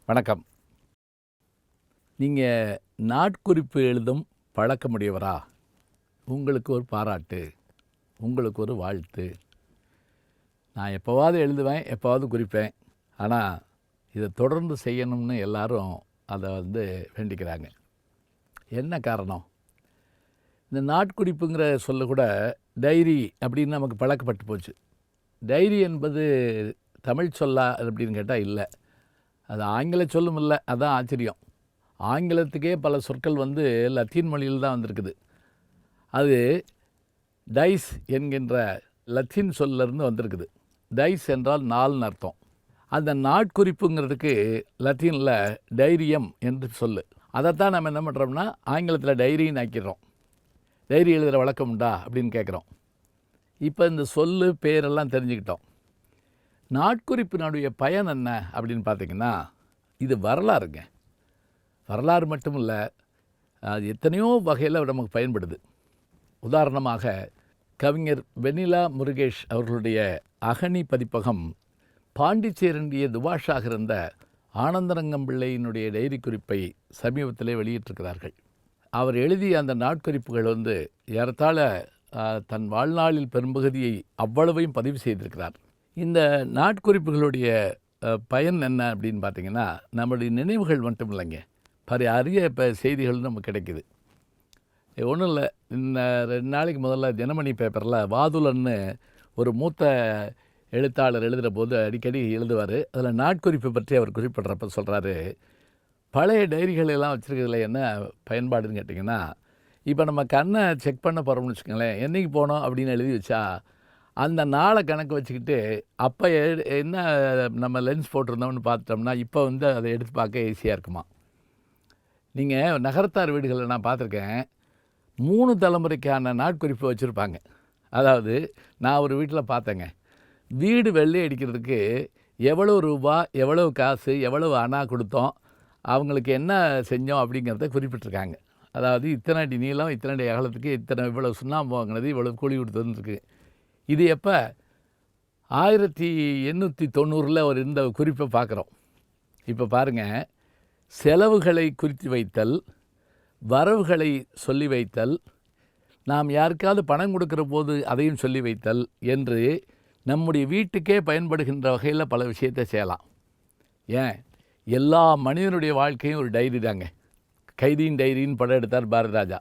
வணக்கம். நீங்கள் நாட்குறிப்பு எழுதும் பழக்கமுடையவரா? உங்களுக்கு ஒரு பாராட்டு, உங்களுக்கு ஒரு வாழ்த்து. நான் எப்போவாவது எழுதுவேன், எப்போவாவது குறிப்பேன். ஆனால் இதை தொடர்ந்து செய்யணும்னு எல்லாரும் அதை வேண்டிக்கிறாங்க. என்ன காரணம்? இந்த நாட்குறிப்புங்கிற சொல்ல கூட டைரி அப்படின்னு நமக்கு பழக்கப்பட்டு போச்சு. டைரி என்பது தமிழ் சொல்லா அப்படின்னு கேட்டால் இல்லை, அது ஆங்கில சொல்லும் இல்லை. அதுதான் ஆச்சரியம். ஆங்கிலத்துக்கே பல சொற்கள் லத்தீன் மொழியில் தான் வந்திருக்குது. அது டைஸ் என்கின்ற லத்தீன் சொல்லிருந்து வந்திருக்குது. டைஸ் என்றால் நாள்னு அர்த்தம். அந்த நாட்குறிப்புங்கிறதுக்கு லத்தீனில் டைரியம் என்று சொல்லு. அதைத்தான் நம்ம என்ன பண்ணுறோம்னா ஆங்கிலத்தில் டைரின்னு ஆக்கிடுறோம். டைரி எழுதுகிற வழக்கம் உண்டா அப்படின்னு கேட்குறோம். இப்போ இந்த சொல்லு பேரெல்லாம் தெரிஞ்சுக்கிட்டோம். நாட்குறிப்பினுடைய பயன் என்ன அப்படின்னு பார்த்திங்கன்னா, இது வரலாறுங்க. வரலாறு மட்டும் இல்லை, அது எத்தனையோ வகையில் நமக்கு பயன்படுது. உதாரணமாக கவிஞர் வெண்ணிலா முருகேஷ் அவர்களுடைய அகனி பதிப்பகம் பாண்டிச்சேரியுடைய துபாஷாக இருந்த ஆனந்தரங்கம் பிள்ளையினுடைய டைரி குறிப்பை சமீபத்திலே வெளியிட்டிருக்கிறார்கள். அவர் எழுதிய அந்த நாட்குறிப்புகள் ஏறத்தாழ தன் வாழ்நாளில் பெரும்பகுதியை அவ்வளவையும் பதிவு செய்திருக்கிறார். இந்த நாட்குறிப்புகளுடைய பயன் என்ன அப்படின்னு பார்த்திங்கன்னா, நம்மளுடைய நினைவுகள் மட்டும் இல்லைங்க, அரிய செய்திகள் நமக்கு கிடைக்கிது. ஒன்றும் இல்லை, இந்த 2 நாளைக்கு முதல்ல தினமணி பேப்பரில் வாதுலன்னு ஒரு மூத்த எழுத்தாளர் எழுதுகிற போது அடிக்கடி எழுதுவார். அதில் நாட்குறிப்பு பற்றி அவர் குறிப்பிட்றப்ப சொல்கிறாரு, பழைய டைரிகள் எல்லாம் வச்சுருக்கிறதுல என்ன பயன்பாடுன்னு கேட்டிங்கன்னா, இப்போ நம்ம கண்ணை செக் பண்ண போகிறோம்னு வச்சுக்கோங்களேன், என்றைக்கு போனோம் அப்படின்னு எழுதி வச்சா அந்த நாளை கணக்கு வச்சுக்கிட்டு அப்போ என்ன நம்ம லென்ஸ் போட்டிருந்தோம்னு பார்த்துட்டோம்னா இப்போ அதை எடுத்து பார்க்க ஈஸியாக இருக்குமா. நீங்கள் நகரத்தார் வீடுகளில் நான் பார்த்துருக்கேன், 3 தலைமுறைக்கான நாட்குறிப்பு வச்சுருப்பாங்க. அதாவது நான் ஒரு வீட்டில் பார்த்தேங்க, வீடு வெள்ளை அடிக்கிறதுக்கு எவ்வளோ ரூபா, எவ்வளவு காசு, எவ்வளவு அணா கொடுத்தோம், அவங்களுக்கு என்ன செஞ்சோம் அப்படிங்கிறத குறிப்பிட்டிருக்காங்க. அதாவது இத்தனை அடி நீளம், இத்தனை அடி அகலத்துக்கு இவ்வளவு சுண்ணாம்பு வாங்கினது, இவ்வளவு கூலி கொடுத்ததுன்னு. இது எப்போ 1890 ஒரு இந்த குறிப்பை பார்க்குறோம். இப்போ பாருங்கள், செலவுகளை குறித்து வைத்தல், வரவுகளை சொல்லி வைத்தல், நாம் யாருக்காவது பணம் கொடுக்குற போது அதையும் சொல்லி வைத்தல் என்று நம்முடைய வீட்டுக்கே பயன்படுகின்ற வகையில் பல விஷயத்தை செய்யலாம். ஏன், எல்லா மனிதனுடைய வாழ்க்கையும் ஒரு டைரி தாங்க. கைதியின் டைரின்னு படம் எடுத்தார் பாரதிராஜா.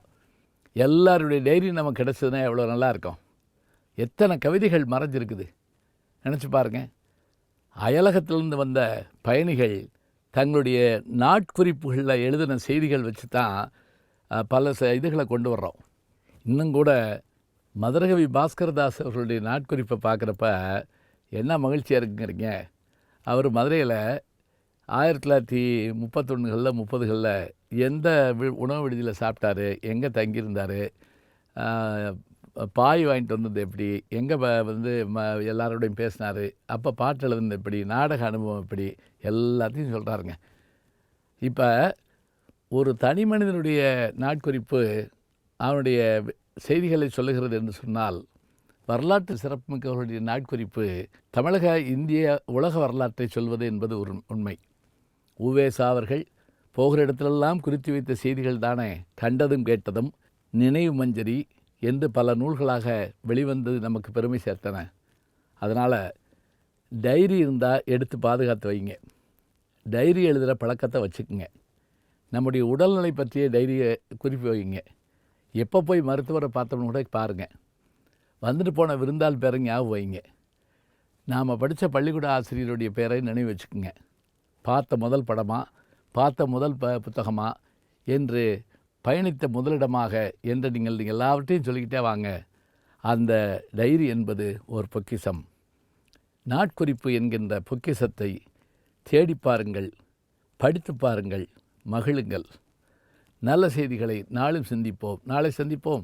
எல்லாருடைய டைரி நமக்கு கிடச்சதுன்னா எவ்வளோ நல்லா இருக்கும். எத்தனை கவிதைகள் மறைஞ்சிருக்குது நினச்சி பாருங்கள். அயலகத்திலிருந்து வந்த பயணிகள் தங்களுடைய நாட்குறிப்புகளில் எழுதின செய்திகள் வச்சு தான் பல இதுகளை கொண்டு வர்றோம். இன்னும் கூட மதுரகவி பாஸ்கரதாஸ் அவர்களுடைய நாட்குறிப்பை பார்க்குறப்ப என்ன மகிழ்ச்சியாக இருக்குங்கிறீங்க. அவர் மதுரையில் 1931களில் 30களில் எந்த உணவு விடுதியில் சாப்பிட்டாரு, எங்கே தங்கியிருந்தார், பாய் வாங்கிட்டு வந்தது எப்படி, எங்கே எல்லாரோடையும் பேசினார், அப்போ பாட்டு எழுதுனது எப்படி, நாடக அனுபவம் எப்படி, எல்லாத்தையும் சொல்கிறாருங்க. இப்போ ஒரு தனி மனிதனுடைய நாட்குறிப்பு அவனுடைய செய்திகளை சொல்லுகிறது என்று சொன்னால், வரலாற்று சிறப்புமிக்கவர்களுடைய நாட்குறிப்பு தமிழக, இந்திய, உலக வரலாற்றை சொல்வது என்பது ஒரு உண்மை. உவேசா அவர்கள் போகிற இடத்துலெல்லாம் குறித்து வைத்த செய்திகள் தானே கண்டதும் கேட்டதும், நினைவு மஞ்சரி என்று பல நூல்களாக வெளிவந்து நமக்கு பெருமை சேர்த்தன. அதனால் டைரி இருந்தால் எடுத்து பாதுகாத்து வைங்க. டைரி எழுதுகிற பழக்கத்தை வச்சுக்குங்க. நம்முடைய உடல்நிலை பற்றிய டைரியை குறிப்பு வைங்க. எப்போ போய் மருத்துவரை பார்த்தோம்னு கூட பாருங்கள். வந்துட்டு போன விருந்தாள் பேரை ஞாபகம் வைங்க. நாம் படித்த பள்ளிக்கூட ஆசிரியருடைய பேரை நினைவு வச்சுக்குங்க. பார்த்த முதல் படமாக, பார்த்த முதல் புத்தகமாக, என்று பயணித்த முதலிடமாக என்று நீங்கள் எல்லாவற்றையும் சொல்லிக்கிட்டே வாங்க. அந்த டைரி என்பது ஒரு பொக்கிஷம். நாட்குறிப்பு என்கின்ற பொக்கிஷத்தை தேடி பாருங்கள், படித்து பாருங்கள், மகிழுங்கள். நல்ல செய்திகளை நாளும் சிந்திப்போம். நாளை சந்திப்போம்.